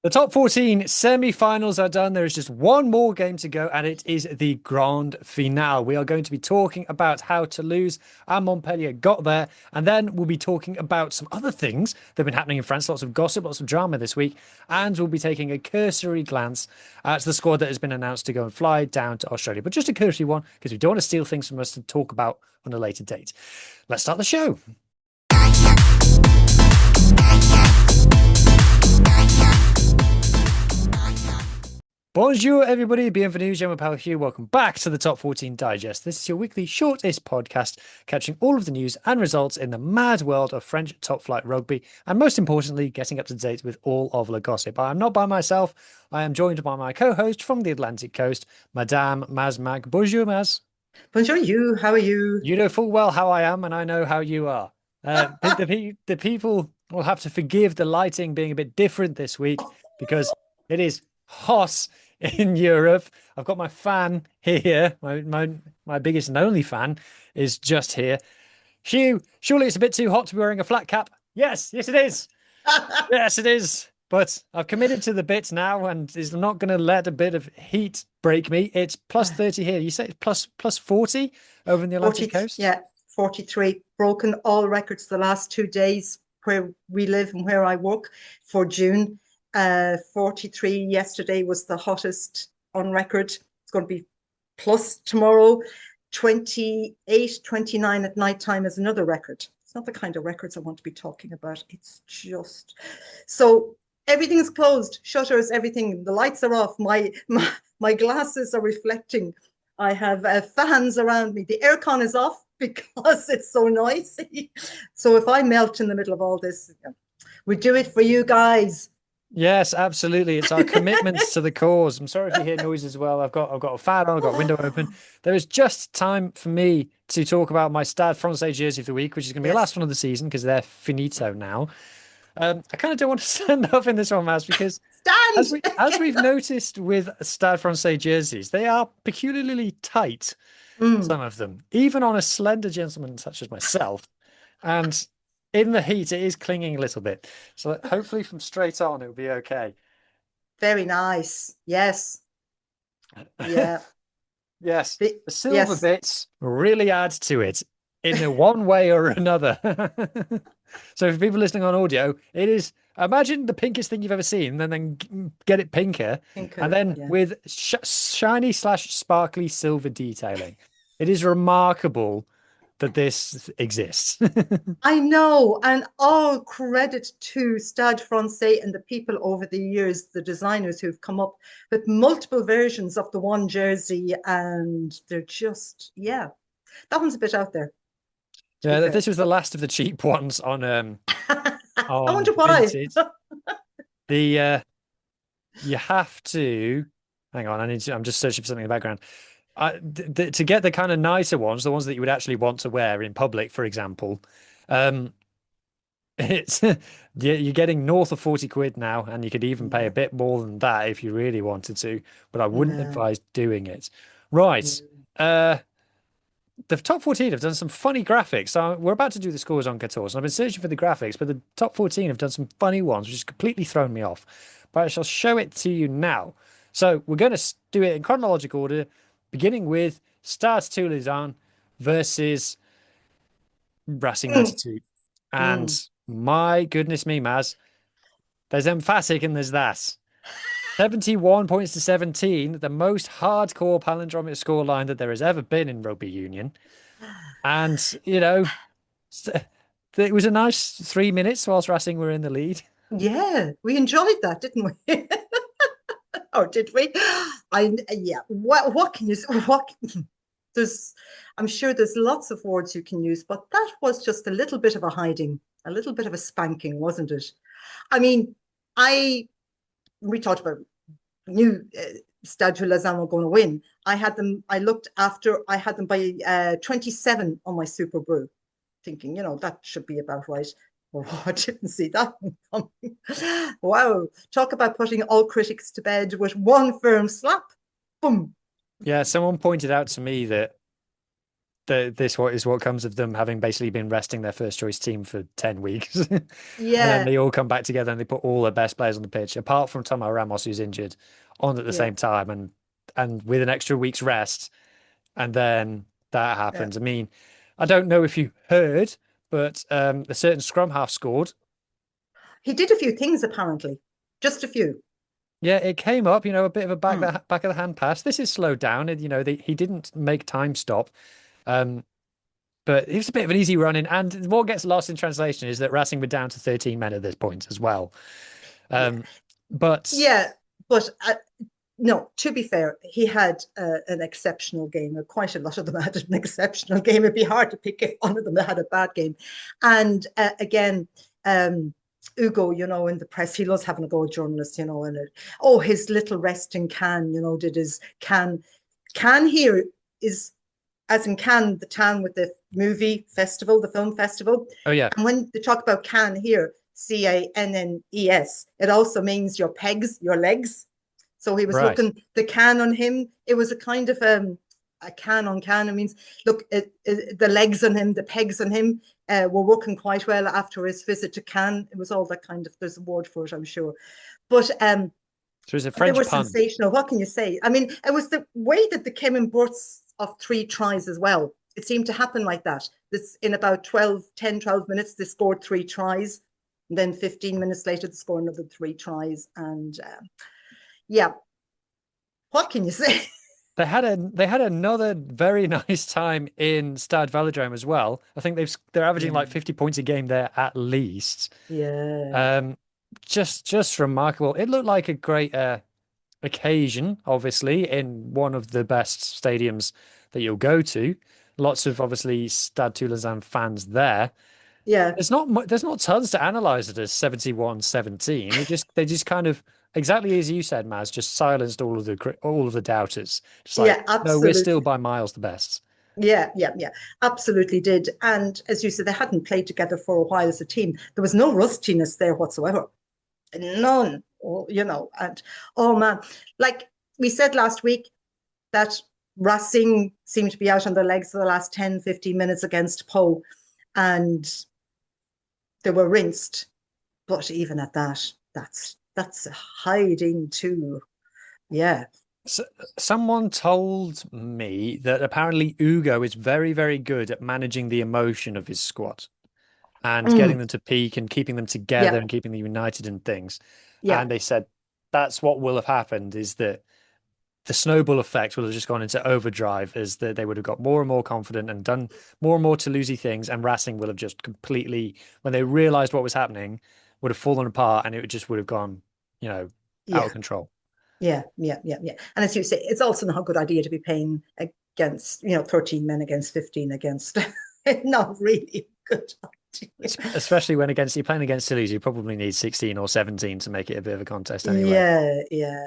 The top 14 semi-finals are done. There is just one more game to go, and it is the grand finale. We are going to be talking about how Toulouse and Montpellier got there, and then we'll be talking about some other things that have been happening in France. Lots of gossip, lots of drama this week, and we'll be taking a cursory glance at the squad that has been announced to go and fly down to Australia. But just a cursory one, because we don't want to steal things from us to talk about on a later date. Let's start the show. Bonjour, everybody. Bienvenue. Je m'appelle Huw. Welcome back to the Top 14 Digest. This is your weekly shortest podcast, capturing all of the news and results in the mad world of French top flight rugby, and most importantly, getting up to date with all of the gossip. I am not by myself. I am joined by my co-host from the Atlantic coast, Madame Maz Mag. Bonjour, Maz. Bonjour, you. How are you? You know full well how I am, and I know how you are. The people will have to forgive the lighting being a bit different this week because it is hot in Europe. I've got my fan here. My biggest and only fan is just here. Huw, surely it's a bit too hot to be wearing a flat cap. Yes, it is. Yes, it is. But I've committed to the bit now, and is not going to let a bit of heat break me. It's plus 30 here. You say it's plus 40 over in the Atlantic 40, coast? yeah, 43. Broken all records the last 2 days where we live and where I work for June. 43 yesterday was the hottest on record. It's going to be plus tomorrow. 28, 29 at night time is another record. It's not the kind of records I want to be talking about. It's just so everything's closed, shutters, everything. The lights are off. My glasses are reflecting. I have fans around me. The aircon is off because it's so noisy. So if I melt in the middle of all this, we do it for you guys. Yes, absolutely. It's our commitment to the cause. I'm sorry if you hear noise as well. I've got a fan on, I've got a window open. There is just time for me to talk about my Stade Francais jersey of the week, which is going to be the Yes. last one of the season because they're finito now. I kind of don't want to stand up in this one, Maz, because Stand. as we've noticed with Stade Francais jerseys, they are peculiarly tight, Mm, some of them, even on a slender gentleman such as myself. And in the heat, it is clinging a little bit. So hopefully from straight on, it'll be okay. very nice. Yes. Yeah. Yes, the silver Yes. bits really add to it in a one way or another. So for people listening on audio, it is imagine the pinkest thing you've ever seen, and then get it pinker, and Pinker. then Yeah. with shiny slash sparkly silver detailing. It is remarkable that this exists. I know, and all credit to Stade Francais and the people over the years, the designers who've come up with multiple versions of the one jersey, and they're just, yeah, that one's a bit out there, to be Yeah, fair. this was the last of the cheap ones I on wonder why. Vinted. The you have to hang on. I'm just searching for something in the background. To get the kind of nicer ones, the ones that you would actually want to wear in public, for example, um, it's you're getting north of 40 quid now, and you could even pay a Yeah, bit more than that if you really wanted to, but I wouldn't yeah, advise doing it. yeah. Right. Uh, the top 14 have done some funny graphics. So we're about to do the scores on 14, and I've been searching for the graphics, but the top 14 have done some funny ones, which has completely thrown me off. But I shall show it to you now. So we're going to do it in chronological order, beginning with Stade Toulousain versus Racing Mm, 92. And mm. my goodness me, Maz, there's emphatic and there's that. 71 points to 17, the most hardcore palindromic scoreline that there has ever been in rugby union. And, it was a nice 3 minutes whilst Racing were in the lead. Yeah, we enjoyed that, didn't we? Or did we? Yeah. What can you what there's I'm sure there's lots of words you can use, but that was just a little bit of a hiding, a little bit of a spanking, wasn't it? I mean, I we talked about new Stade Lausanne were going to win. I had them. I looked after. I had them by 27 on my Super Brew, thinking, that should be about right. Oh, I didn't see that one coming. Wow. Talk about putting all critics to bed with one firm slap. Boom. Yeah, someone pointed out to me that this what is what comes of them having basically been resting their first choice team for 10 weeks. And then Yeah, they all come back together and they put all their best players on the pitch, apart from Tomo Ramos, who's injured, on at the yeah, same time and with an extra week's rest. And then that yeah. happens. I mean, I don't know if you heard, but a certain scrum half scored. He did a few things apparently, just a few. Yeah, it came up, a bit of a Mm. back of the hand pass. This is slowed down, and he didn't make time stop. Um, but it was a bit of an easy run in. And what gets lost in translation is that Racing were down to 13 men at this point as well. Yeah, Um, but yeah, but no, to be fair, he had an exceptional game. Quite a lot of them had an exceptional game. It'd be hard to pick one of them that had a bad game. And again, um, Ugo, in the press, he loves having a go at journalists, and his little rest in Cannes, did his Cannes here is as in Cannes, the town with the movie festival, the film festival. oh yeah, And when they talk about Cannes here, Cannes, it also means your pegs, your legs. So he was right. looking the can on him. It was a kind of a can on can. It means look, the legs on him, the pegs on him were working quite well after his visit to Cannes. It was all that kind of. There's a word for it, I'm sure. But So it's a they were French pun. sensational. What can you say? I mean, it was the way that they came in bursts of three tries as well. It seemed to happen like that. This in about 12 minutes, they scored three tries. And then 15 minutes later, they scored another three tries. And yeah, what can you say? They had another very nice time in Stade Velodrome as well. I think they're averaging Yeah, like 50 points a game there at least. yeah, Um, just remarkable. It looked like a great occasion, obviously, in one of the best stadiums that you'll go to. Lots of obviously Stade Toulousain fans there. yeah, There's not tons to analyze it as 71-17. They just kind of exactly as you said, Maz, just silenced all of the doubters. Just like, yeah, no, we're still absolutely. by miles the best. Yeah, yeah, yeah, absolutely did. And as you said, they hadn't played together for a while as a team. There was no rustiness there whatsoever. None, and oh man, like we said last week, that Racing seemed to be out on their legs for the last 10, 15 minutes against Poe, and they were rinsed. But even at that, that's hiding too. Yeah. So, someone told me that apparently Ugo is very, very good at managing the emotion of his squad and getting Mm, them to peak and keeping them together yeah, and keeping them united and things. yeah, And they said that's what will have happened is that the snowball effect will have just gone into overdrive as that they would have got more and more confident and done more and more Toulousey things, and Racing will have just completely, when they realized what was happening, would have fallen apart and it just would have gone, you know, out yeah, of control. yeah, yeah, yeah, yeah. And as you say, it's also not a good idea to be playing against, 13 men against 15 against. Not really a good idea. Especially when against you're playing against Toulouse, you probably need 16 or 17 to make it a bit of a contest anyway. Yeah, yeah.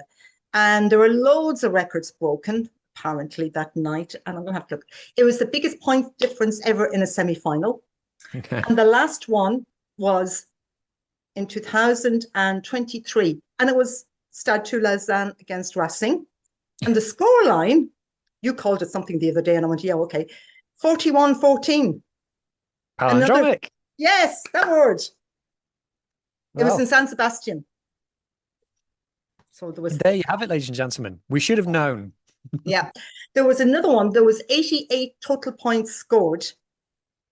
And there were loads of records broken apparently that night. And I'm going to have to look. It was the biggest point difference ever in a semi final. Okay. And the last one was in 2023. And it was Stade Toulousain against Racing. And the scoreline, you called it something the other day. And I went, yeah, okay. 41-14. Another, Palindromic. yes, that word. It was in Well, San Sebastian. So there was there you have it, ladies and gentlemen. We should have known. Yeah. There was another one. There was 88 total points scored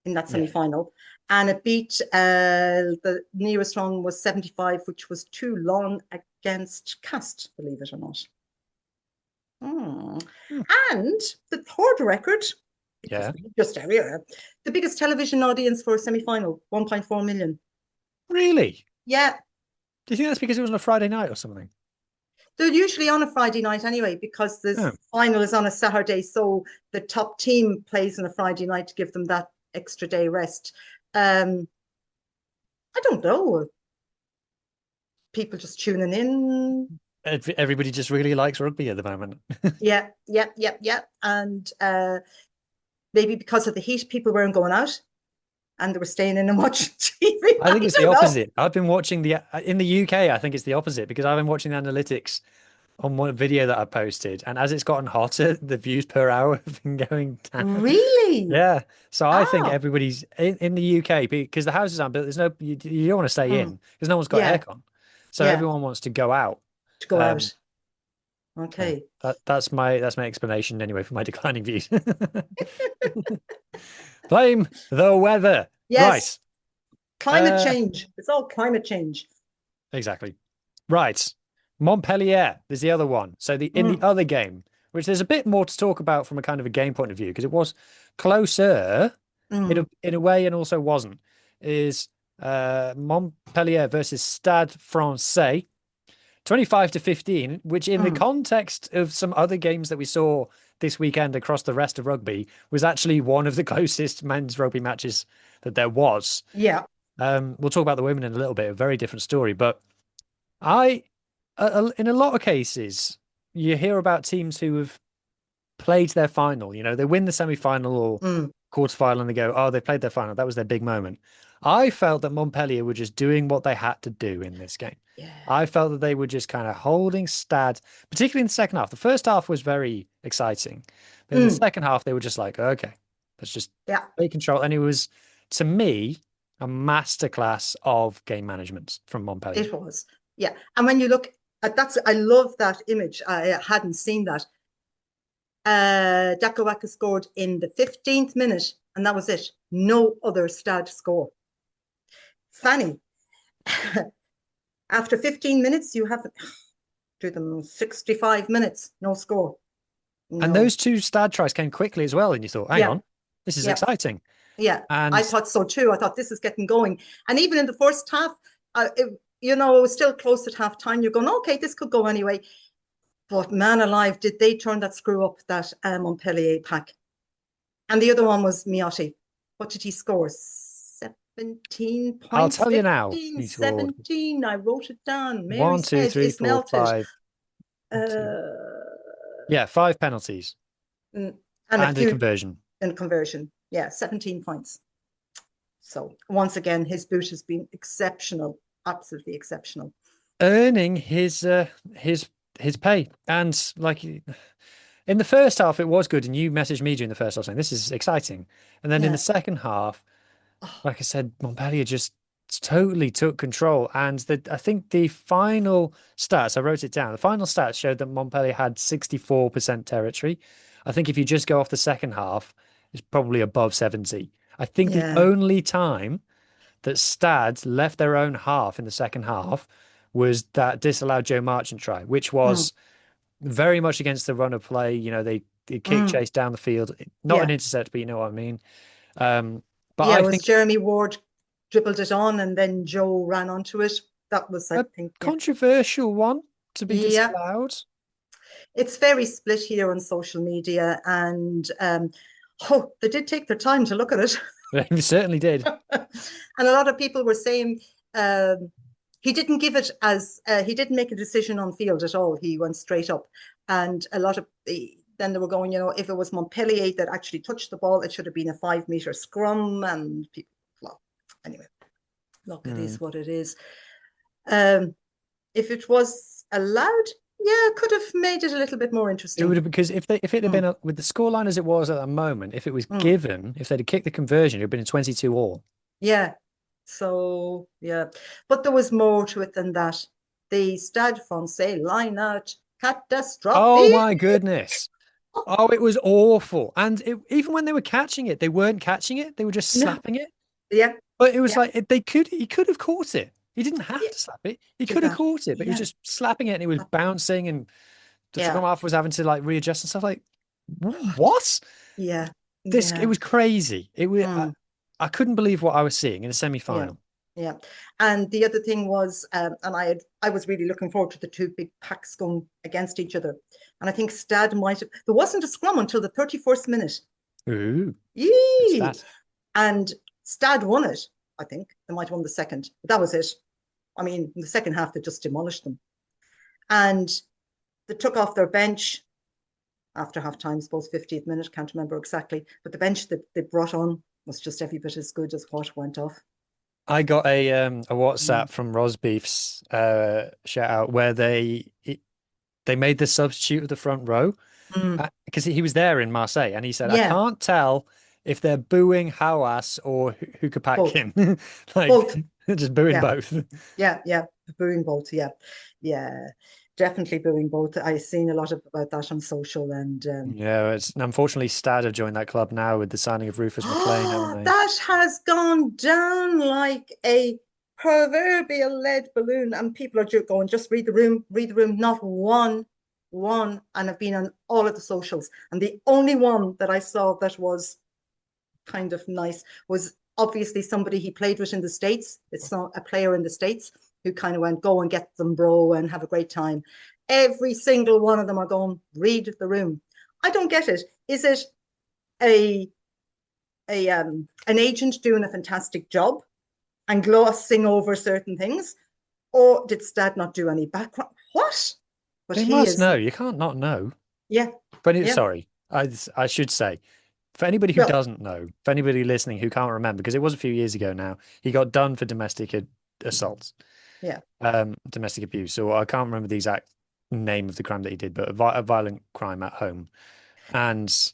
in that Yeah. semi-final. And it beat the nearest one was 75, which was Toulon against Cast, believe it or not. Hmm. Hmm. And the third record, Yeah. just area, the biggest television audience for a semi-final, 1.4 million. Really? Yeah, Do you think that's because it was on a Friday night or something? they're usually on a Friday night anyway, because Oh, this final is on a Saturday. So the top team plays on a Friday night to give them that extra day rest. Um, I don't know. People just tuning in. everybody just really likes rugby at the moment. Yeah, yeah, yeah, yeah. And maybe because of the heat, people weren't going out and they were staying in and watching TV. I think I it's the don't know. opposite. I've been watching the in the UK. I think it's the opposite because I've been watching the analytics on one video that I posted, and as it's gotten hotter, the views per hour have been going down. Really? Yeah. So I think Ah, everybody's in the UK because the houses aren't built. There's no, you don't want to stay mm, in because no one's got yeah, aircon. So yeah, everyone wants to go out. to go Um, out. yeah, Okay. that's my explanation anyway for my declining views. Blame the weather. Yes, Right. climate Uh, change. It's all climate change. exactly. Right. Montpellier is the other one. So the in the Mm, other game, which there's a bit more to talk about from a kind of a game point of view, because it was closer mm, in a way and also wasn't, is Montpellier versus Stade Francais, 25-15, which in the mm. context of some other games that we saw this weekend across the rest of rugby was actually one of the closest men's rugby matches that there was. Yeah. We'll talk about the women in a little bit, a very different story, but I, in a lot of cases, you hear about teams who have played their final. You know, they win the semi-final or Mm, quarterfinal and they go, oh, they played their final. That was their big moment. I felt that Montpellier were just doing what they had to do in this game. yeah. I felt that they were just kind of holding Stad, particularly in the second half. The first half was very exciting, but in the Mm, second half, they were just like, okay, let's just yeah. take control. And it was, to me, a masterclass of game management from Montpellier. It was. Yeah. And when you look at I love that image. I hadn't seen that. Dakawaka scored in the 15th minute, and that was it. No other Stade score. Fanny, after 15 minutes, you have to them 65 minutes, no score. And No. those two Stad tries came quickly as well. And you thought, hang Yeah. on, this is Yeah. exciting. Yeah. I And thought so too. I thought this is getting going. And even in the first half, it was still close at half time. You're going, okay, this could go anyway. But man alive, did they turn that screw up, that Montpellier pack? And the other one was Miotti. What did he score? 17 I'll points, tell you now, 15, he scored 17. I wrote it down. one, Mary's two, head three, is four, melted. five, two. Uh, Yeah, five penalties and a and a few conversion. in conversion. Yeah, 17 points. So once again, his boot has been exceptional, absolutely exceptional. Earning his pay. And like in the first half, it was good. And you messaged me during the first half saying this is exciting. And then in the Yeah. second half, Oh, like I said, Montpellier just totally took control. And I think the final stats, I wrote it down, the final stats showed that Montpellier had 64% territory. I think if you just go off the second half, it's probably above 70. I think the yeah. only time that Stade left their own half in the second half was that disallowed Joe Marchant try, which Mm, was very much against the run of play. You know, they kick mm, chase down the field, not an yeah. intercept, but you know what I mean. But Yeah, I it was think Jeremy Ward dribbled it on and then Joe ran onto it. That was, I a think, yeah. controversial one to be Yeah, disallowed. it's very split here on social media, and oh, they did take their time to look at it. They certainly did. And a lot of people were saying he didn't give it as he didn't make a decision on field at all. He went straight up, and a lot of then they were going, if it was Montpellier that actually touched the ball, it should have been a 5 meter scrum. And people, well, anyway, look, it Hmm. is what it is. Um, if it was allowed, yeah, it could have made it a little bit more It would interesting. have because if it had Mm, been with the scoreline as it was at the moment, if it was mm, given, if they'd have kicked the conversion, it would have been a 22 all. yeah. So yeah, but there was more to it than that. The Stade Francais line out Oh catastrophe. my goodness. Oh, it was awful. And even when they were catching it, they weren't catching it. They were just No, slapping it. yeah, But it was yeah, like he could have caught it. He didn't have yeah, to slap it. He did could have that. caught it, but he was Yeah, just slapping it and it was bouncing and the yeah, scrum half was having to like readjust and stuff like what? yeah, It yeah. was crazy. It was Mm, I couldn't believe what I was seeing in a yeah. semi-final. Yeah. And the other thing was, and I was really looking forward to the two big packs going against each other. And I think Stad might have, there wasn't a scrum until the 31st minute. Ooh, good Yee! stat. And Stad won it, I think. They might have won the second, but that was it. I mean, in the second half, they just demolished them. And they took off their bench after half time, suppose 50th minute, can't remember exactly. But the bench that they brought on was just every bit as good as what went off. I got a Mm. WhatsApp from Rosbeef's shout out where they they made the substitute of the front row Mm, because he was there in Marseille, and he said, "I yeah, can't tell if they're booing Hawass or both, Hukapakin, like both. just booing Yeah, both." yeah. Booing both. Yeah, yeah. Definitely booing both. I've seen a lot about that on social and Yeah, it's unfortunately Stade have joined that club now with the signing of Rufus McLean, haven't oh, they? that has gone down like a proverbial lead balloon. And people are just going, just read the room. Not one. And I've been on all of the socials. And the only one that I saw that was kind of nice was obviously somebody he played with in the States. It's not a player in the States who kind of went, go and get them, bro, and have a great time. Every single one of them are going, read the room. I don't get it. Is it a an agent doing a fantastic job and glossing over certain things, or did Stad not do any background? What? But They he must is, know. You can't not know. yeah, But yeah. sorry, I should say, for anybody who Well, doesn't know, for anybody listening who can't remember, because it was a few years ago now, he got done for domestic assault, yeah, domestic abuse. So I can't remember the exact name of the crime that he did, but a violent crime at home, and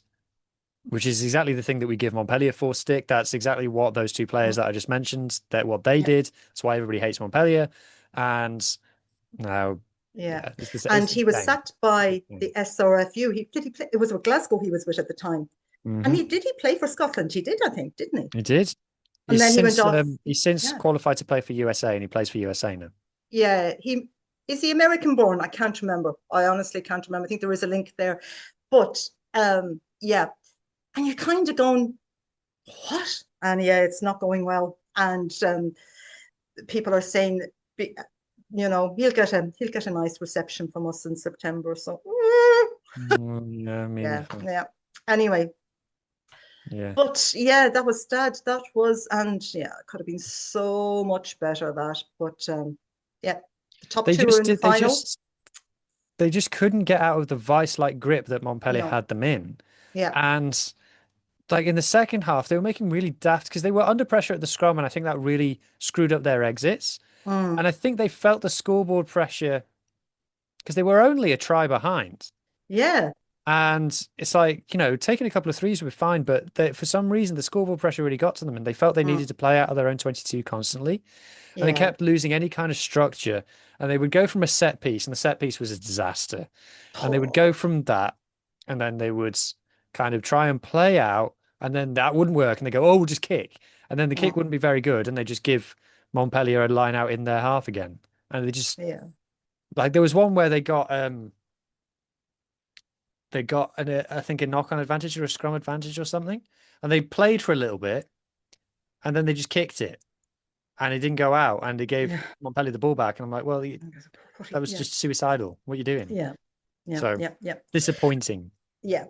which is exactly the thing that we give Montpellier for stick. That's exactly what those two players that I just mentioned, that what they yeah, did. That's why everybody hates Montpellier. And now, yeah. yeah, it's And the he was same. sacked by the SRFU. He did he play? It was with Glasgow he was with at the time, and Hmm. he play for Scotland. He did, I think, didn't he? He did. And then he went off. He's since Yeah, qualified to play for USA, and he plays for USA now. yeah. He is he American born? I can't remember. I honestly can't remember. I think there is a link there, but yeah. And you're kind of going, what? And yeah, it's not going well. And people are saying, he'll get a nice reception from us in September. So Yeah, I mean, yeah. Anyway, yeah. but yeah, that was Stad. That was, and yeah, it could have been so much better that. But yeah, the top They two are just in the did. final. They just couldn't get out of the vice-like grip that Montpellier No, had them in. yeah, And like in the second half, they were making really daft because they were under pressure at the scrum, and I think that really screwed up their exits. mm, And I think they felt the scoreboard pressure because they were only a try behind. yeah, And it's like, taking a couple of threes would be fine, but for some reason, the scoreboard pressure really got to them, and they felt they mm, needed to play out of their own 22 constantly. And they yeah. kept losing any kind of structure. And they would go from a set piece, and the set piece was a disaster. And they would go Oh, from that, and then they would kind of try and play out, and then that wouldn't work. And they go, oh, we'll just kick. And then the kick mm, wouldn't be very good, and they just give Montpellier a line out in their half again. And they just yeah. like there was one where they got I think a knock on advantage or a scrum advantage or something, and they played for a little bit, and then they just kicked it, and it didn't go out, and they gave Yeah. Montpellier the ball back, and I'm like, well, that was Yeah. just suicidal. What are you doing? Yeah. Yeah. So Yeah. Yeah. disappointing. Yeah.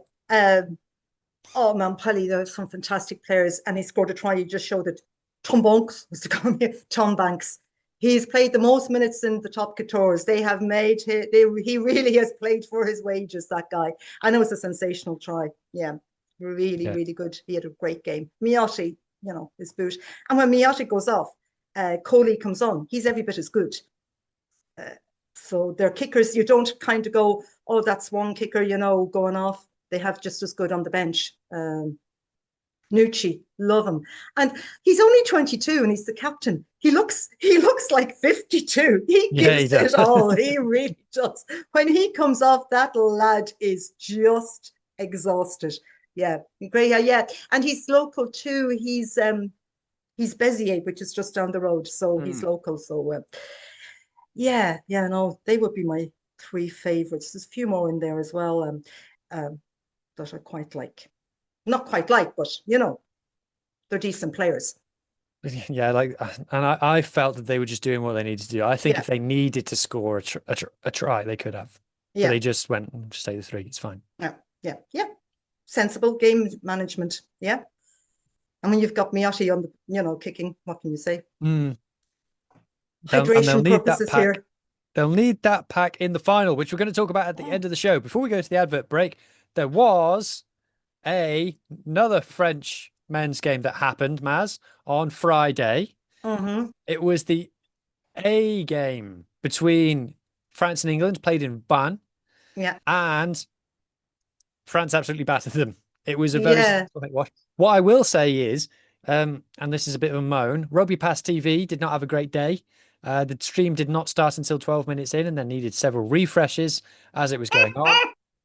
Oh man, Pelly, there were some fantastic players, and he scored a try. He just showed that Tom Banks was to come here. Tom Banks. He's played the most minutes in the top 14. They have made he really has played for his wages, that guy. I know it's a sensational try. Yeah. Really, Yeah. really good. He had a great game. Miotti, his boot. And when Miotti goes off, Coley comes on. He's every bit as good. Uh, so they're kickers. You don't kind of go, oh, that's one kicker, going off. They have just as good on the bench. Nucci, love him, and he's only 22, and he's the captain. He looks like 52. He Yeah, he gives does. it all. He really does. When he comes off, that lad is just exhausted. Yeah, great. Yeah, and he's local too. He's Bezier, which is just down the road, so he's Hmm. local. So yeah, no, they would be my three favorites. There's a few more in there as well, um, that I quite like. Not quite like, but they're decent players. Yeah, and I felt that they were just doing what they needed to do. I think Yeah, if they needed to score a try, they could have, but yeah, they just went, just take the three. It's fine. yeah. Sensible game management. Yeah. And when you've got Miotti on kicking, what can you say? Mm. They'll Hydration need that purposes pack. here. They'll need that pack in the final, which we're going to talk about at the end of the show. Before we go to the advert break, there was another French men's game that happened, Maz, on Friday. Mm-hmm. It was the A game between France and England, played in Ban. Yeah. and France absolutely battered them. It was a very Yeah. successful watch. What I will say is, and this is a bit of a moan, Rugby Pass TV did not have a great day. The stream did not start until 12 minutes in and then needed several refreshes as it was going on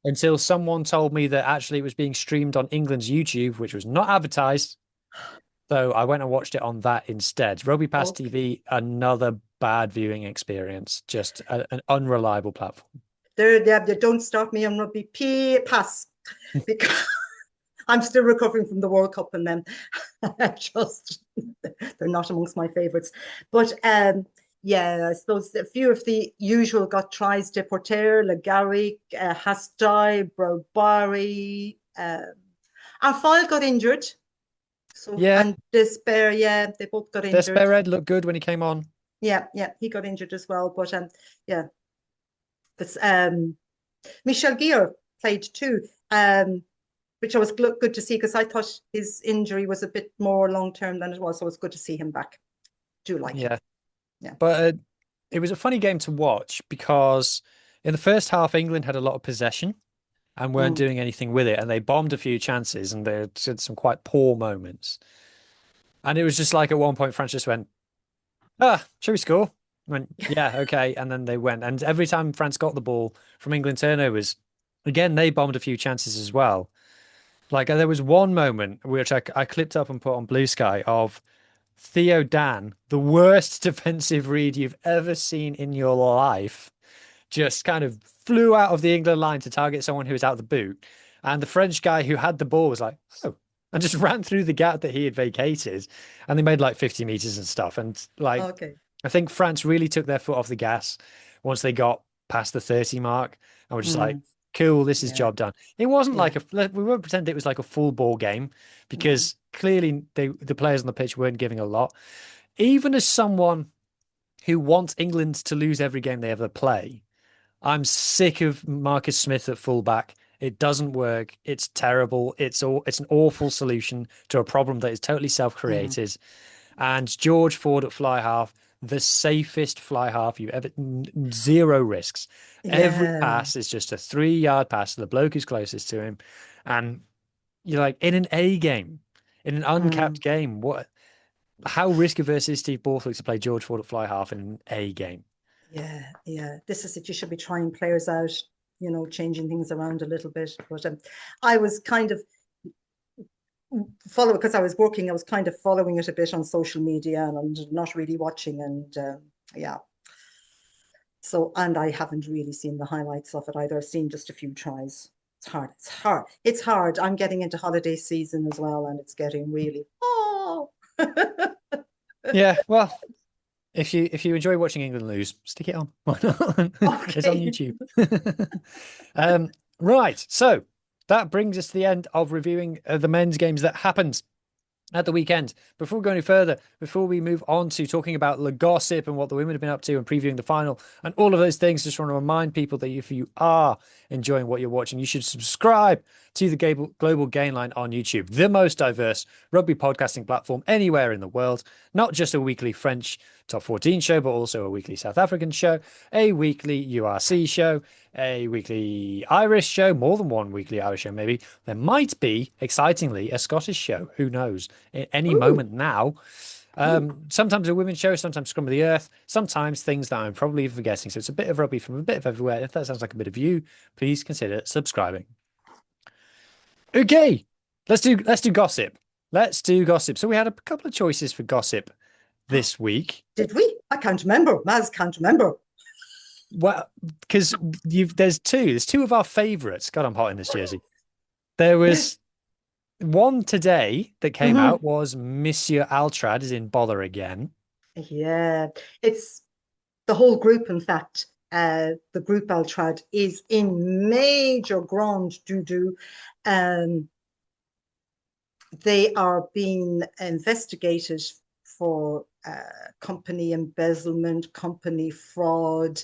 until someone told me that actually it was being streamed on England's YouTube, which was not advertised. So I went and watched it on that instead. Rugby Pass Okay. TV, another bad viewing experience, just an unreliable platform. They don't start me on rugby. Pass. Because I'm still recovering from the World Cup and then just they're not amongst my favourites. But yeah, I suppose a few of the usual got tries. Deporter, Legaric, Hastai, Brobari. Our file got injured. So Yeah, and Despair, yeah, they both got injured. Despered looked good when he came on. Yeah, yeah, he got injured as well. But yeah, but Michel Guillaume played too. Which I was good to see because I thought his injury was a bit more long term than it was. So it was good to see him back. Do like him. Yeah. Yeah. But it was a funny game to watch because in the first half, England had a lot of possession and weren't Mm. doing anything with it. And they bombed a few chances and they had some quite poor moments. And it was just like at one point, France just went, shall we score? I went, yeah, okay. And then they went. And every time France got the ball from England turnovers, again, they bombed a few chances as well. Like there was one moment which I clipped up and put on Blue Sky of Theo Dan, the worst defensive read you've ever seen in your life, just kind of flew out of the England line to target someone who was out the boot. And the French guy who had the ball was like, oh, and just ran through the gap that he had vacated. And they made like 50 meters and stuff. And like, Okay. I think France really took their foot off the gas once they got past the 30 mark and were just like, Mm. cool, this is Yeah. job done. It wasn't Yeah. like we won't pretend it was like a full ball game No. because clearly the players on the pitch weren't giving a lot. Even as someone who wants England to lose every game they ever play, I'm sick of Marcus Smith at fullback. It doesn't work. It's terrible. It's an awful solution to a problem that is totally Mm. self-created. And George Ford at fly half, the safest fly half you ever, zero risks. Every Yeah. pass is just a 3 yard pass to the bloke who's closest to him. And you're like, in an A game, in an uncapped Mm. game, how risk averse is Steve Borthwick to play George Ford at fly half in an A game? Yeah. Yeah. This is it. You should be trying players out, changing things around a little bit. But I was kind of because I was working, I was kind of following it a bit on social media and not really watching. And yeah, so, and I haven't really seen the highlights of it either. I've seen just a few tries. It's hard. It's hard. It's hard. I'm getting into holiday season as well, and it's getting really, oh. Yeah, well, if you enjoy watching England lose, stick it on. Why not? It's on Okay. YouTube. Right. So that brings us to the end of reviewing the men's games that happened at the weekend. Before we go any further, before we move on to talking about the gossip and what the women have been up to and previewing the final and all of those things, just want to remind people that if you are enjoying what you're watching, you should subscribe to the Global Gain Line on YouTube, the most diverse rugby podcasting platform anywhere in the world. Not just a weekly French top 14 show, but also a weekly South African show, a weekly URC show, a weekly Irish show, more than one weekly Irish show, maybe. There might be, excitingly, a Scottish show. Who knows? At any Ooh, moment now. ooh. Sometimes a women's show, sometimes Scrum of the Earth, sometimes things that I'm probably forgetting. So it's a bit of rugby from a bit of everywhere. If that sounds like a bit of you, please consider subscribing. Okay, let's do gossip. Let's do gossip. So we had a couple of choices for gossip this week. Did we? I can't remember. Maz can't remember. Well, because there's two of our favourites. God, I'm hot in this jersey. There was one today that came Mhm. out was Monsieur Altrad is in bother again. Yeah, it's the whole group, in fact. The group Altrad is in major grand doo-doo. Um, they are being investigated for company embezzlement, company fraud,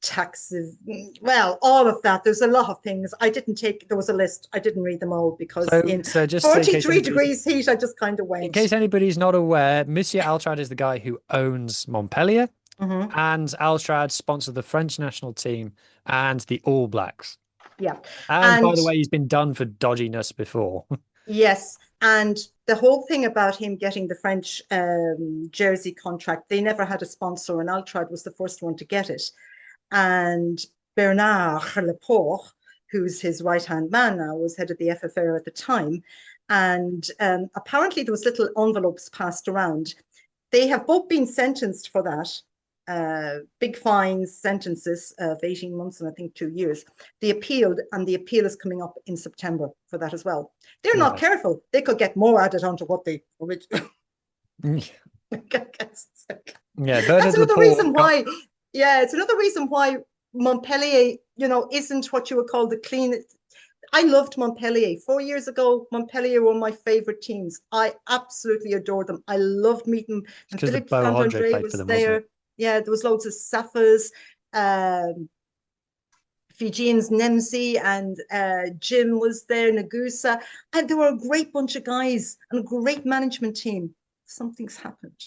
taxes, well, all of that. There's a lot of things. There was a list. I didn't read them all because So, in so just in case 43 anybody's degrees heat, I just kind of in went. case anybody's not aware, Monsieur Altrad is the guy who owns Montpellier, Mm-hmm. and Altrad sponsored the French national team and the All Blacks. Yeah. And by And the way, he's been done for dodginess before. yes, and the whole thing about him getting the French jersey contract, they never had a sponsor, and Altrad was the first one to get it. And Bernard Laporte, who's his right-hand man now, was head of the FFR at the time. And apparently there was little envelopes passed around. They have both been sentenced for that. Big fines, sentences of 18 months and I think 2 years. They appealed, and the appeal is coming up in September for that as well. They're not Right. careful. They could get more added onto what they originally. Yeah, That's Bernard another Laporte reason got why. Yeah, it's another reason why Montpellier, isn't what you would call the clean. I loved Montpellier 4 years ago. Montpellier were my favorite teams. I absolutely adored them. I loved meeting them. And because the Philippe Beau Andre Saint-Andre played for was them, wasn't it? there. Yeah, there was loads of Safas, Fijian's Nemzi, and Jim was there, Nagusa. And they were a great bunch of guys and a great management team. Something's happened.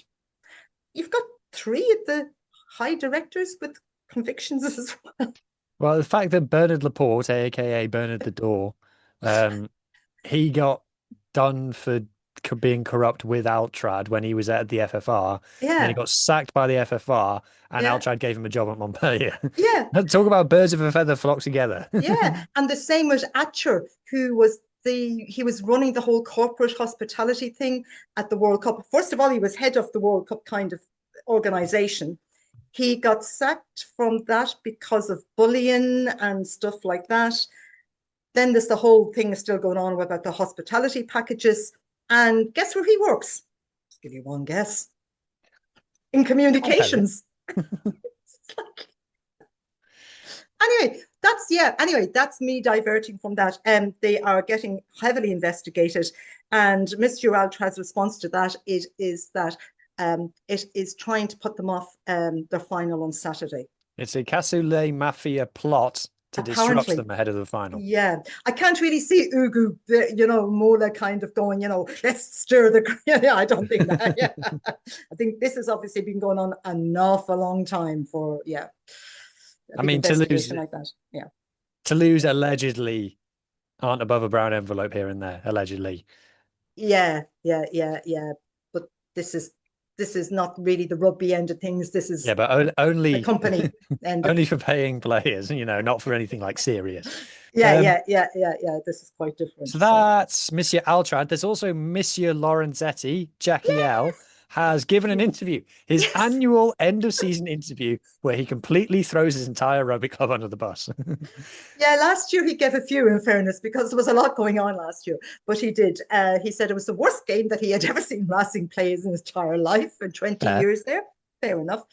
You've got three at the high directors with convictions as well. Well, the fact that Bernard Laporte, aka Bernard the Door, um, he got done for being corrupt with Altrad when he was at the FFR, and then he Yeah, got sacked by the FFR, and yeah, Altrad gave him a job at Montpellier. yeah. Talk about birds of a feather flock together. Yeah, and the same with Atcher, who was he was running the whole corporate hospitality thing at the World Cup. First of all, he was head of the World Cup kind of organization. He got sacked from that because of bullying and stuff like that. Then there's the whole thing still going on about the hospitality packages. And guess where he works? Just give you one guess. In Montpellier. communications. Anyway, that's me diverting from that. They are getting heavily investigated, and Mr. Altrad's response to that is that it is trying to put them off their final on Saturday. It's a cassoulet mafia plot to disrupt Apparently, them ahead of the final. yeah, I can't really see Ugu, Mola kind of going, let's stir the. Yeah, I don't think that. Yeah, I think this has obviously been going on an awful long time for a I big mean, investigation like that. Yeah. Toulouse allegedly aren't above a brown envelope here and there, allegedly. Yeah. But this is this is not really the rugby end of things. This Yeah, is but the only company end of. only for paying players, not for anything like serious. Yeah, Um, yeah, yeah, yeah, yeah. This is quite different. so So that's Monsieur Altrad. There's also Monsieur Lorenzetti, Jackie L, yes, has given an interview, his yes. annual end of season interview, where he completely throws his entire rugby club under the bus. Yeah, last year he gave a few, in fairness, because there was a lot going on last year. But he did. He said it was the worst game that he had ever seen Racing play in his entire life in 20 Fair. years there. Fair enough.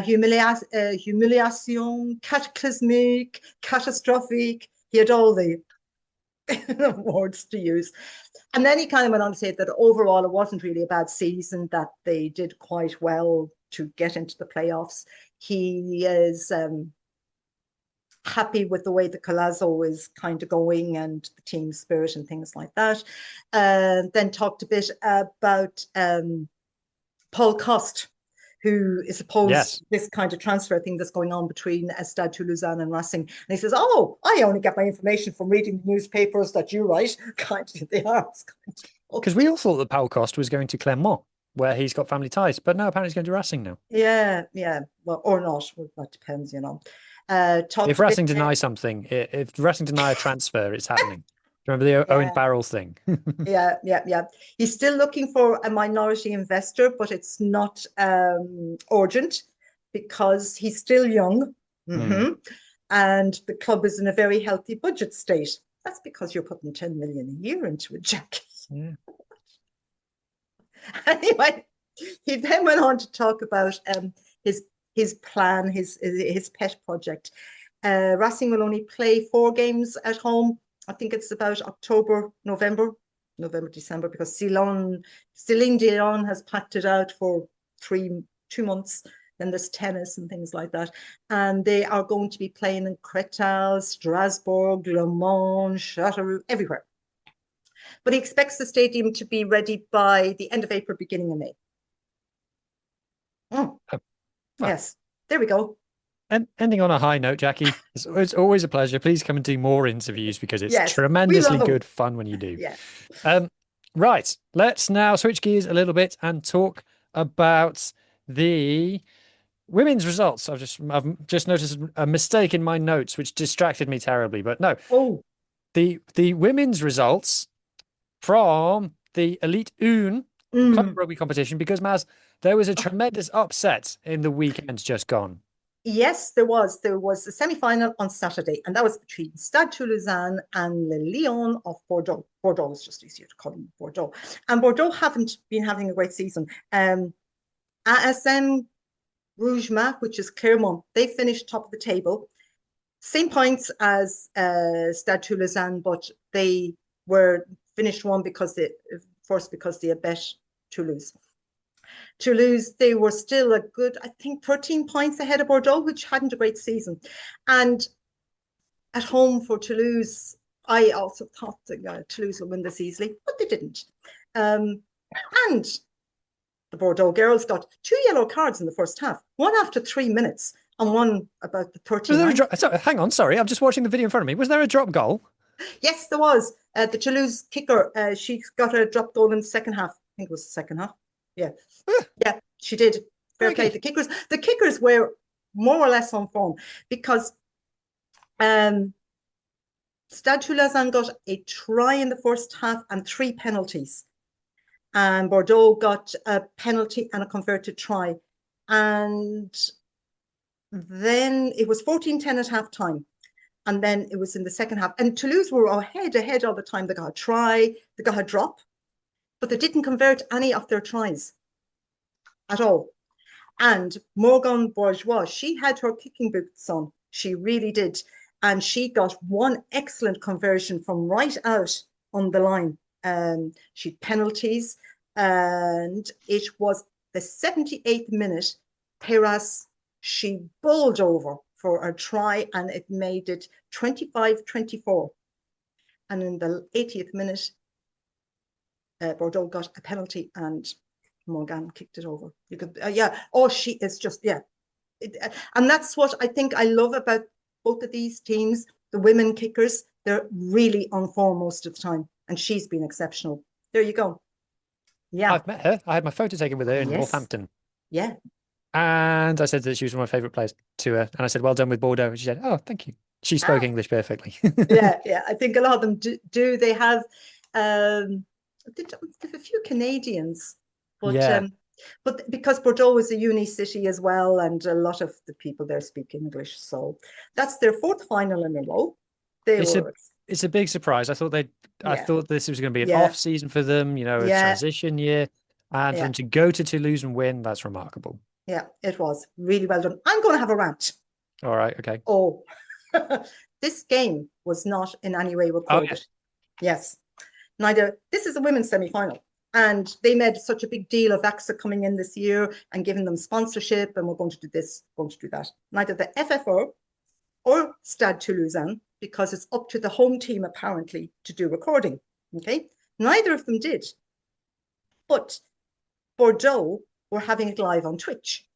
Humiliation, cataclysmic, catastrophic. He had all the words to use. And then he kind of went on to say that overall it wasn't really a bad season, that they did quite well to get into the playoffs. He is happy with the way the Colazo is kind of going and the team spirit and things like that. Then talked a bit about Paul Cost, who is opposed Yes. this kind of transfer thing that's going on between Stade Toulousain and Racing. And he says, "Oh, I only get my information from reading the newspapers that you write." Kind of, they are kind of. Because we all thought that Paul Cost was going to Clermont, where he's got family ties, but no, apparently he's going to Racing now. Yeah. Well, or not. Well, that depends. If Talked a bit. Racing deny something, if Racing deny a transfer, it's happening. Remember the Owen Yeah, Farrell thing? yeah. He's still looking for a minority investor, but it's not urgent because he's still young. Hmm. Mm-hmm. And the club is in a very healthy budget state. That's because you're putting 10 million a year into a jacket. Yeah. Anyway, he then went on to talk about his his plan, his pet project. Racing will only play 4 games at home. I think it's about October, November, December, because Celine Dion has packed it out for 2 months. Then there's tennis and things like that. And they are going to be playing in Créteil, Strasbourg, Le Mans, Châteauroux, everywhere. But he expects the stadium to be ready by the end of April, beginning of May. Oh, Oh, well, yes, there we go. And ending on a high note, Jackie, it's always a pleasure. Please come and do more interviews because it's Yes, we tremendously love them. good fun when you do. Yeah. Um, right, let's now switch gears a little bit and talk about the women's results. I've just noticed a mistake in my notes which distracted me terribly. But no, Oh, the women's results from the Elite Une club mm. rugby competition, because Maz, there was a tremendous upset in the weekend just gone. Yes, there was. There was a semi-final on Saturday, and that was between Stade Toulousain and Le Lion of Bordeaux. Bordeaux is just easier to call them Bordeaux. And Bordeaux haven't been having a great season. ASM Rougemont, which is Clermont, they finished top of the table. Same points as Stade Toulousain, but they were finished one because they had bet Toulouse. Toulouse, they were still a good, I think, 13 points ahead of Bordeaux, which hadn't a great season. And at home for Toulouse, I also thought that Toulouse would win this easily, but they didn't. And the Bordeaux girls got 2 yellow cards in the first half, one after 3 minutes and one about the Was there a 39th. drop? Sorry, hang on, sorry, I'm just watching the video in front of me. Was there a drop goal? Yes, there was. The Toulouse kicker, she got a drop goal in the second half. I think it was the second half. Yeah. Yeah, she did. Fair play. The kickers were more or less on form because Stade Toulousain got a try in the first half and 3 penalties. And Bordeaux got a penalty and a converted try. And then it was 14-10 at half time. And then it was in the second half. And Toulouse were ahead all the time. They got a try, they got a drop, but they didn't convert any of their tries at all. And Morgan Bourgeois, she had her kicking boots on. She really did. And she got one excellent conversion from right out on the line. She had penalties. And it was the 78th minute. Peras, she bowled over for a try and it made it 25-24. And in the 80th minute, Bordeaux got a penalty and Morgan kicked it over. You could, yeah. Oh, she is just, yeah. And that's what I think I love about both of these teams. The women kickers, they're really on form most of the time. And she's been exceptional. There you go. Yeah. I've met her. I had my photo taken with her in Yes. Northampton. Yeah. And I said that she was one of my favorite players to her. And I said, well done with Bordeaux. And she said, oh, thank you. She spoke Ah, English perfectly. yeah. Yeah. I think a lot of them do. They have, they have a few Canadians, but Yeah. because Bordeaux is a uni city as well, and a lot of the people there speak English, so that's their fourth final in a row. They It's a were, it's a big surprise. I yeah, thought this was going to be an yeah, off season for them, a yeah, transition year. And for yeah, them to go to Toulouse and win, that's remarkable. yeah. It was really well done. I'm going to have a rant. All right, okay. Oh, this game was not in any way Oh recorded. yes. Yes, neither. This is a women's semi-final. And they made such a big deal of AXA coming in this year and giving them sponsorship, and we're going to do this, going to do that. Neither the FFO or Stade Toulousain, because it's up to the home team apparently to do recording. Okay, neither of them did, but Bordeaux were having it live on Twitch,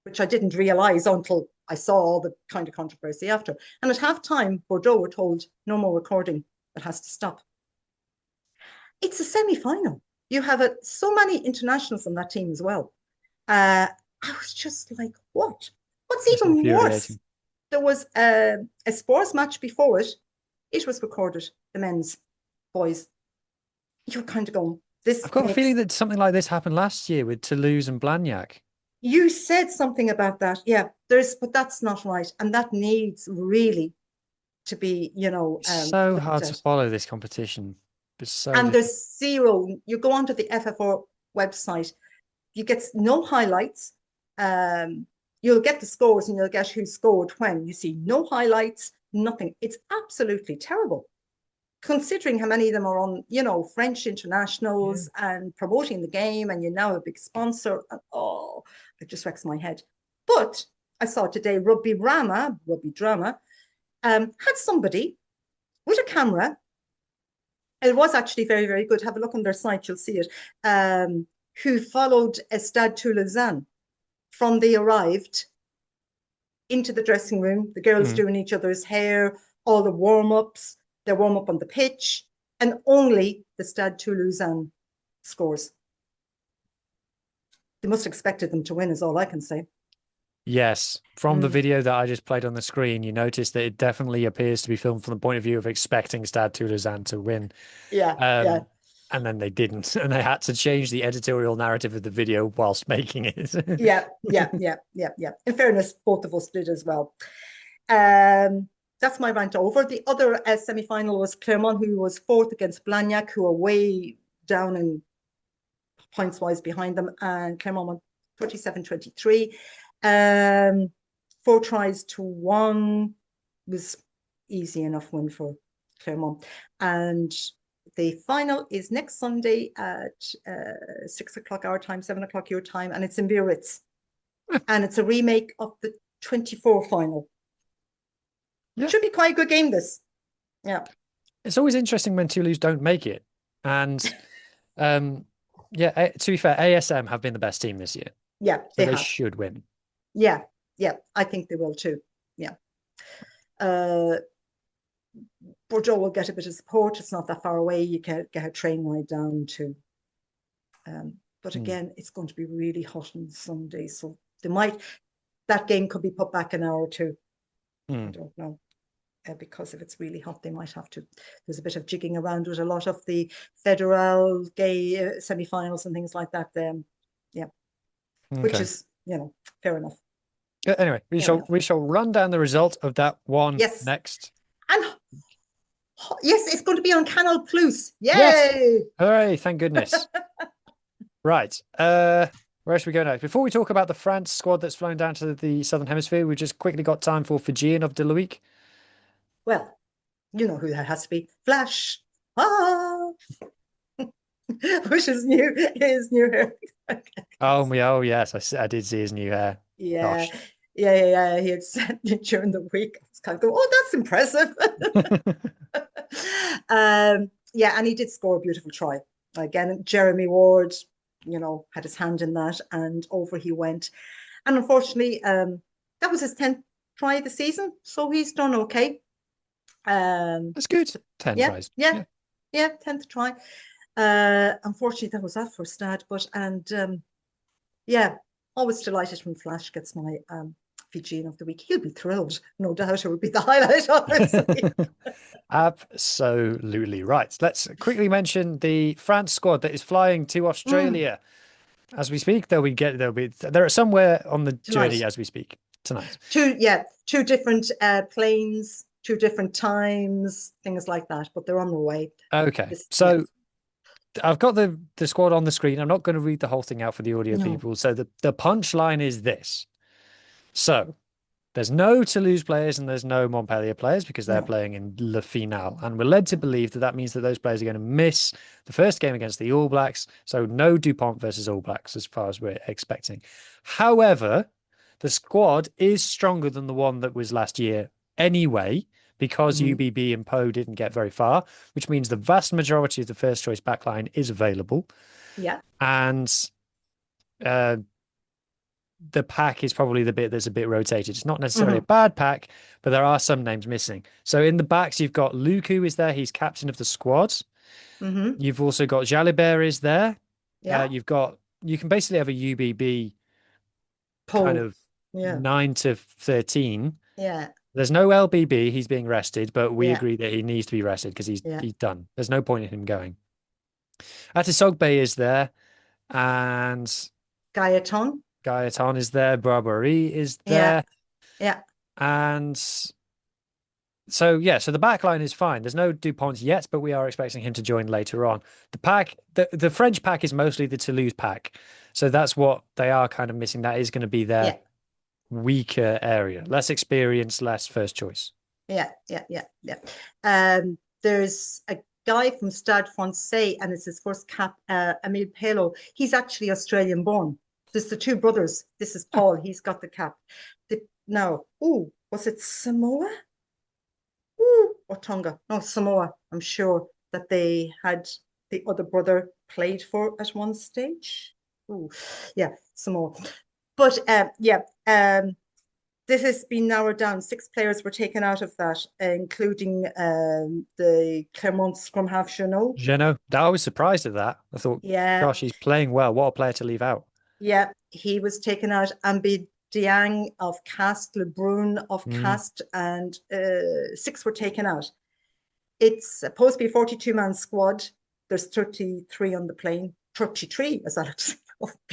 which I didn't realize until I saw all the kind of controversy after. And at halftime, Bordeaux were told no more recording; it has to stop. It's a semi-final. You have so many internationals on that team as well. I was just like, what? What's It's even worse? infuriating. There was a sports match before it. It was recorded, the men's, boys. You're kind of going, this I've got a feeling makes. that something like this happened last year with Toulouse and Blagnac. You said something about that. Yeah, but that's not right. And that needs really to be, It's so looked hard to at. follow this competition. It's so And difficult. there's zero. You go onto the FFO website, you get no highlights. You'll get the scores and you'll get who scored when. You see no highlights, nothing. It's absolutely terrible, considering how many of them are on, French Yeah. internationals and promoting the game, and you're now a big sponsor. And, oh, it just wrecks my head. But I saw today Rugby Drama, had somebody with a camera. It was actually very, very good. Have a look on their site, you'll see it. Who followed Stade Toulousain from they arrived into the dressing room. The girls doing each other's hair, all the warm-ups. They warm up on the pitch, and only the Stade Toulouse scores. They must have expected them to win, is all I can say. Yes, from the video that I just played on the screen, you notice that it definitely appears to be filmed from the point of view of expecting Stade Toulousain to win. Yeah, yeah. And then they didn't, and they had to change the editorial narrative of the video whilst making it. Yeah. In fairness, both of us did as well. That's my rant over. The other semi-final was Clermont, who was fourth against Blagnac, who are way down in points-wise behind them, and Clermont won 37-23. 4 tries to 1 was easy enough win for Clermont. And the final is next Sunday at 6 o'clock our time, 7 o'clock your time, and it's in Biarritz. And it's a remake of the 24 final. Yeah. Should be quite a good game, this. Yeah. It's always interesting when Toulouse don't make it. And yeah, to be fair, ASM have been the best team this year. Yeah, so they should win. Yeah, I think they will too. Yeah. Bordeaux will get a bit of support. It's not that far away. You can get a train ride down to. But again, it's going to be really hot on Sunday, so that game could be put back an hour or two. I don't know. Because if it's really hot, they might have to. There's a bit of jigging around with a lot of the federal gay semi-finals and things like that. Yeah, which is, fair enough. Anyway, we shall run down the result of that one next. And yes, it's going to be on Canal Plus. Yay! Yes. Hooray! Thank goodness. Right. Where should we go next? Before we talk about the France squad that's flown down to the Southern Hemisphere, we've just quickly got time for Fijian of the week. Well, you know who that has to be. Flash. Which is new. His new hair. Oh yes, I did see his new hair. Yeah. Gosh. Yeah. He had sent me during the week. I was kind of going, oh, that's impressive. Yeah, and he did score a beautiful try. Again, Jeremy Ward, had his hand in that, and over he went. And unfortunately, that was his 10th try of the season, so he's done okay. That's good. 10 tries. Yeah, 10th try. Unfortunately, that was that for Stade, always delighted when Flash gets my Fijian of the week. He'll be thrilled, no doubt. It would be the highlight of it. Absolutely right. Let's quickly mention the France squad that is flying to Australia as we speak. They're somewhere on the journey as we speak tonight. Two different planes, 2 different times, things like that, but they're on the way. Okay, I've got the squad on the screen. I'm not going to read the whole thing out for the audio people. So the punchline is this. So there's no Toulouse players and there's no Montpellier players because they're playing in Le Finale. And we're led to believe that means that those players are going to miss the first game against the All Blacks. So no DuPont versus All Blacks as far as we're expecting. However, the squad is stronger than the one that was last year anyway, because UBB and Poe didn't get very far, which means the vast majority of the first choice backline is available. Yeah. And the pack is probably the bit that's a bit rotated. It's not necessarily a bad pack, but there are some names missing. So in the backs, you've got Luke, who is there. He's captain of the squad. You've also got Jalibert is there. Yeah. You can basically have a UBB kind of 9 to 13. Yeah. There's no LBB. He's being rested, but we agree that he needs to be rested because he's done. There's no point in him going. Atisogbe is there, and Gaetan is there. Barbary is there. Yeah. And so the back line is fine. There's no DuPont yet, but we are expecting him to join later on. The pack, the French pack is mostly the Toulouse pack. So that's what they are kind of missing. That is going to be their weaker area. Less experience, less first choice. Yeah. There's a guy from Stade Francais, and it's his first cap, Emile Pello. He's actually Australian born. There's the 2 brothers. This is Paul. He's got the cap. Was it Samoa? Or Tonga? No, Samoa. I'm sure that they had the other brother played for at one stage. Samoa. But this has been narrowed down. 6 players were taken out of that, including the Clermont scrum half, Jeannot. I was surprised at that. I thought, Yeah, gosh, he's playing well. What a player to leave out. yeah, he was taken out. Ambi Diang of Cast, Lebrun of Mm. Cast, and 6 were taken out. It's supposed to be a 42-man squad. There's 33 on the plane. 33, is that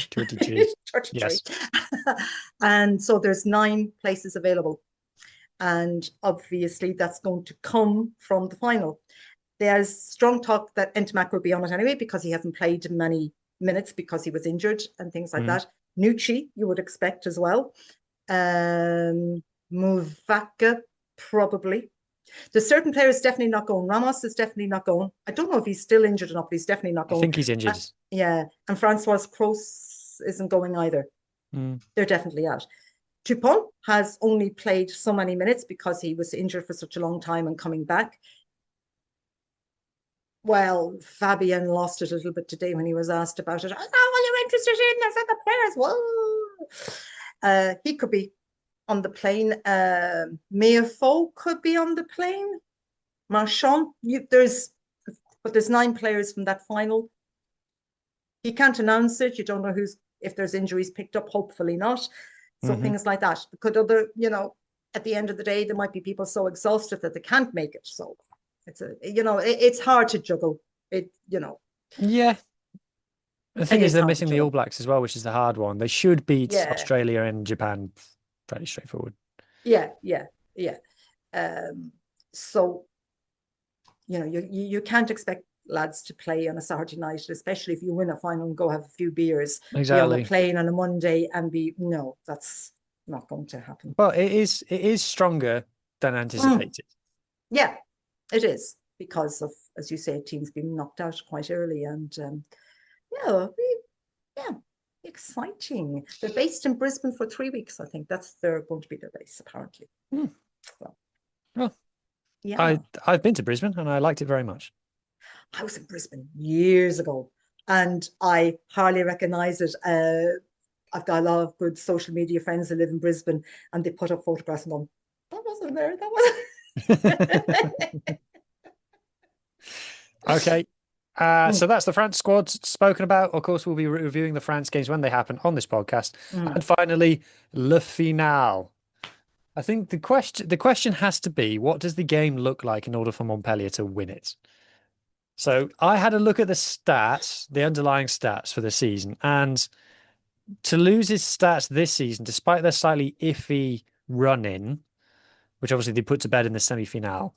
23. 33. Yes. And so there's 9 places available. And obviously that's going to come from the final. There's strong talk that Ntamack will be on it anyway because he hasn't played many minutes because he was injured and things like that. Nucci, you would expect as well. Muvaka, probably. There's certain players definitely not going. Ramos is definitely not going. I don't know if he's still injured or not, but he's definitely not I going. think he's injured. Yeah, and François Kroos isn't going either. Mm. They're definitely out. Dupont has only played so many minutes because he was injured for such a long time and coming back. Well, Fabian lost it a little bit today when he was asked about it. Oh, well, you're interested in the second players. Whoa. He could be on the plane. Meafo could be on the plane. Marchand, there's 9 players from that final. He can't announce it. You don't know if there's injuries picked up. Hopefully not. So things like that. Could at the end of the day, there might be people so exhausted that they can't make it. So it's hard to juggle. Yeah. The It thing is, is they're hard to missing the All juggle. Blacks as well, which is the hard one. They should beat Yeah, Australia and Japan fairly straightforward. yeah. So you can't expect lads to play on a Saturday night, especially if you win a final and go have a few beers, be on the Exactly. plane on a Monday and no, that's not going to happen. But it is stronger than anticipated. Yeah, it is because of, as you say, teams being knocked out quite early and yeah, yeah, exciting. They're based in Brisbane for 3 weeks. I think they're going to be their base apparently. So, Well, yeah, I've been to Brisbane and I liked it very much. I was in Brisbane years ago and I hardly recognize it. I've got a lot of good social media friends that live in Brisbane and they put up photographs and go, that wasn't there, that wasn't. Okay. So that's the France squad spoken about. Of course, we'll be reviewing the France games when they happen on this podcast. And finally, le finale. I think the question has to be, what does the game look like in order for Montpellier to win it? So I had a look at the stats, the underlying stats for the season, and Toulouse's stats this season, despite their slightly iffy run-in, which obviously they put to bed in the semi-finale,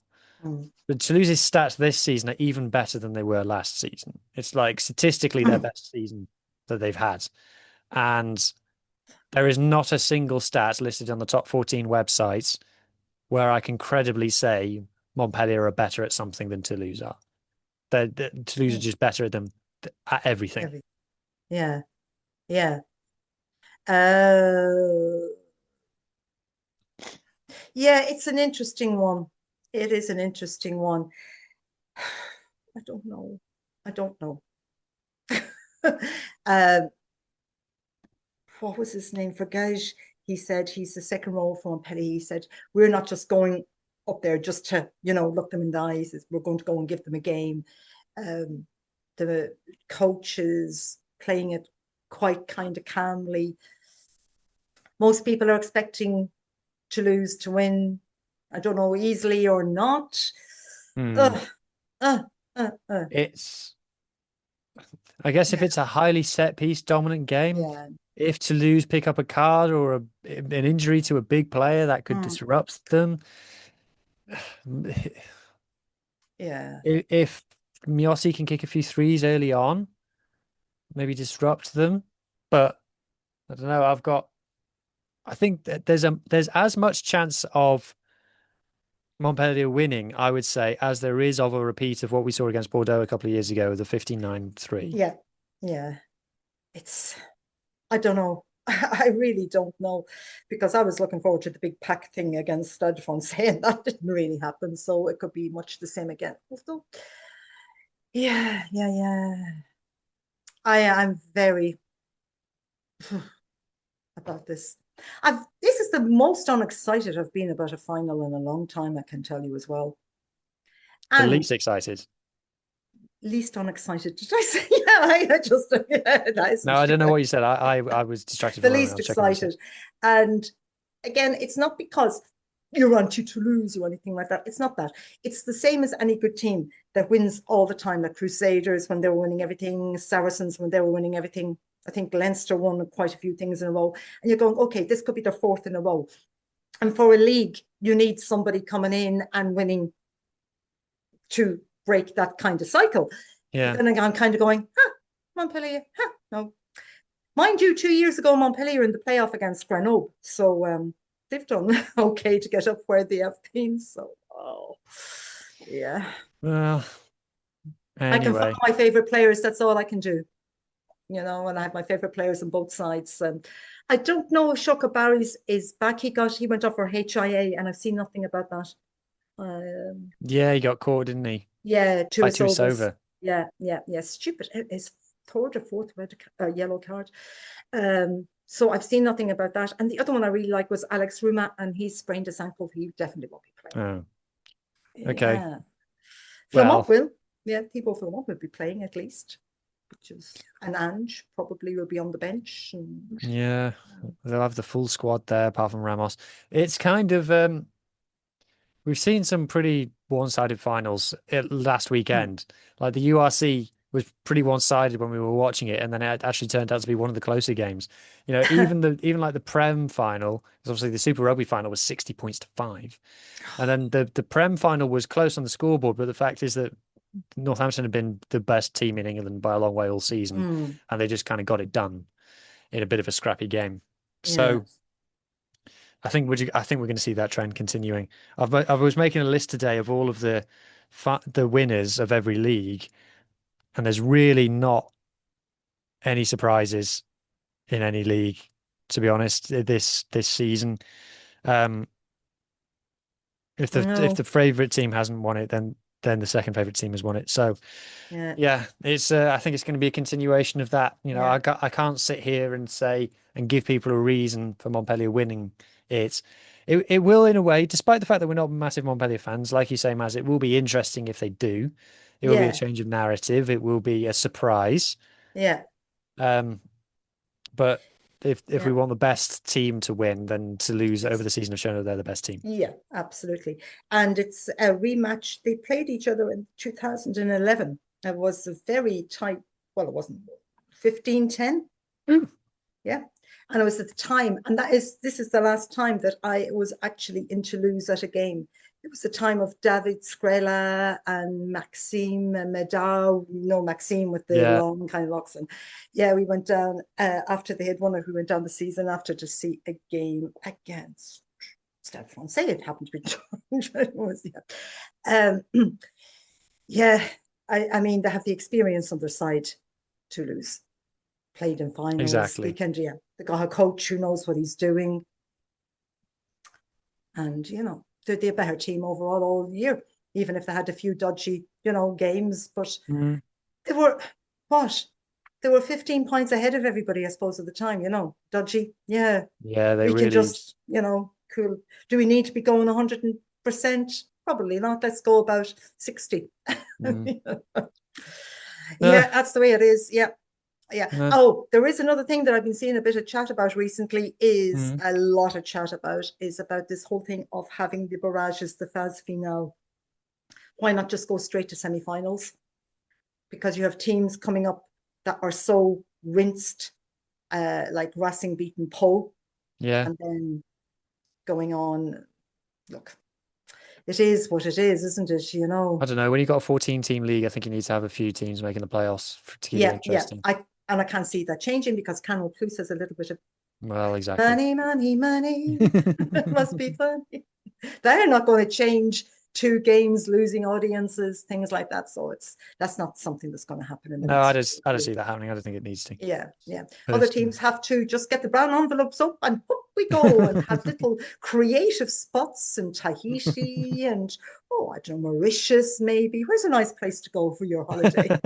but Toulouse's stats this season are even better than they were last season. It's like statistically their best season that they've had. And there is not a single stat listed on the top 14 websites where I can credibly say Montpellier are better at something than Toulouse are. Toulouse are just better at them at everything. Yeah, yeah. Uh, yeah, it's an interesting one. It is an interesting one. I don't know. I don't know. um, what was his name? Vergage. He said he's the second row from Montpellier. He said, we're not just going up there just to, look them in the eyes. We're going to go and give them a game. The coaches playing it quite kind of calmly. Most people are expecting Toulouse to win. I don't know, easily or not. Ugh, It's, I guess, if it's a highly set piece dominant game, yeah. if Toulouse pick up a card or an injury to a big player that could disrupt them, Yeah. if Miossi can kick a few threes early on, maybe disrupt them. But I don't know. I think that there's as much chance of Montpellier winning, I would say, as there is of a repeat of what we saw against Bordeaux a couple of years ago, the 59-3. Yeah. Yeah. I don't know. I really don't know because I was looking forward to the big pack thing against Stade Francais and that didn't really happen. So it could be much the same again. So, yeah. I'm very about this. This is the most unexcited I've been about a final in a long time, I can tell you as well. The And least excited. least unexcited, did I say? Yeah, I just, yeah, that No, isn't, I don't know yeah. what you said. I was distracted The for a moment. I least was checking what you said. excited. And again, it's not because you're anti Toulouse or anything like that. It's not that. It's the same as any good team that wins all the time. Like Crusaders when they were winning everything, Saracens when they were winning everything. I think Leinster won quite a few things in a row. And you're going, okay, this could be their fourth in a row. And for a league, you need somebody coming in and winning to break that kind of cycle. But Yeah. then I'm kind of going, Montpellier, no. Mind you, 2 years ago, Montpellier in the playoff against Grenoble. So they've done okay to get up where they have been. So, oh, yeah. Well, I can follow anyway. my favorite players. That's all I can do. And I have my favorite players on both sides. I don't know if Shoka Barry's is back. He went off for HIA, and I've seen nothing about that. Yeah, he got caught, didn't he? Yeah, By Tuisovas. Tuisova. Yeah. Stupid. His third or fourth yellow card. So I've seen nothing about that. And the other one I really like was Alex Ruma, and he sprained his ankle. He definitely won't be playing. Oh, okay. Yeah. Flormont Well, will. Yeah, Thibaut Flormont will be playing at least, which is an Ange probably will be on the bench. And yeah, they'll have the full squad there apart from Ramos. It's kind of we've seen some pretty one-sided finals last hmm. weekend. Like the URC was pretty one-sided when we were watching it, and then it actually turned out to be one of the closer games. Even like the Prem final, because obviously the Super Rugby final was 60 points to 5. And then the Prem final was close on the scoreboard, but the fact is that Northampton had been the best team in England by a long way all season, Mm, and they just kind of got it done in a bit of a scrappy game. yeah. So I think we're going to see that trend continuing. I was making a list today of all of the winners of every league, and there's really not any surprises in any league, to be honest, this season. Um, if the No. favorite team hasn't won it, then the second favorite team has won it. So Yeah. yeah, it's I think it's going to be a continuation of that. Yeah. I can't sit here and say and give people a reason for Montpellier winning it. It will in a way, despite the fact that we're not massive Montpellier fans, like you say, Maz, it will be interesting if they do. It will be a Yeah. change of narrative. It will be a surprise. Yeah. Um, but if we Yeah. want the best team to win, then Toulouse over It's the season have shown that they're the best team. Yeah, absolutely. And it's a rematch. They played each other in 2011. It was a very tight, well, it wasn't 15-10. Mm. Yeah. And it was at the time, and this is the last time that I was actually in Toulouse at a game. It was the time of David Skrela and Maxime Medau, Maxime with the Yeah, long kind of locks. And yeah, we went down after they had won it, we went down the season after to see a game against Stade Francais. It happened to be yeah. Yeah, I mean, they have the experience on their side, Toulouse. Played in finals. They exactly. can, yeah, they got a coach who knows what he's doing. And, they're a better team overall all year, even if they had a few dodgy, games. But Mm. they were, what? They were 15 points ahead of everybody, I suppose, at the time, dodgy. Yeah, Yeah, they we can really. just, cool. Do we need to be going 100%? Probably not. Let's go about 60. Mm. Uh, Yeah, that's the way it is. Yeah. Yeah. uh, Oh, there is another thing that I've been seeing a bit of chat about recently is mm. a lot of chat about this whole thing of having the barrages, the phase finale. Why not just go straight to semifinals? Because you have teams coming up that are so rinsed, like Racing beaten Po, Yeah. and then going on. Look, it is what it is, isn't it? I don't know. When you've got a 14 team league, I think you need to have a few teams making the playoffs to keep it Yeah. interesting. I can't see that changing because Canal Plus has a little bit of Well, exactly. money. It must be funny. They're not going to change two games, losing audiences, things like that. So that's not something that's going to happen in the No, next I don't year. see that happening. I don't think it needs to. Yeah. Other Personally. teams have to just get the brown envelopes up and up we go and have little creative spots in Tahiti and I don't know, Mauritius maybe. Where's a nice place to go for your holiday?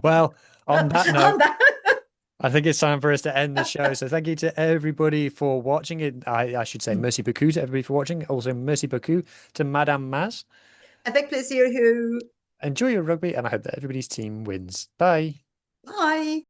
Well, on that On note, that, I think it's time for us to end the show. So thank you to everybody for watching it. I should say merci beaucoup to everybody for watching. Also, merci beaucoup to Madame Maz. Avec plaisir, Huw. Enjoy your rugby, and I hope that everybody's team wins. Bye. Bye.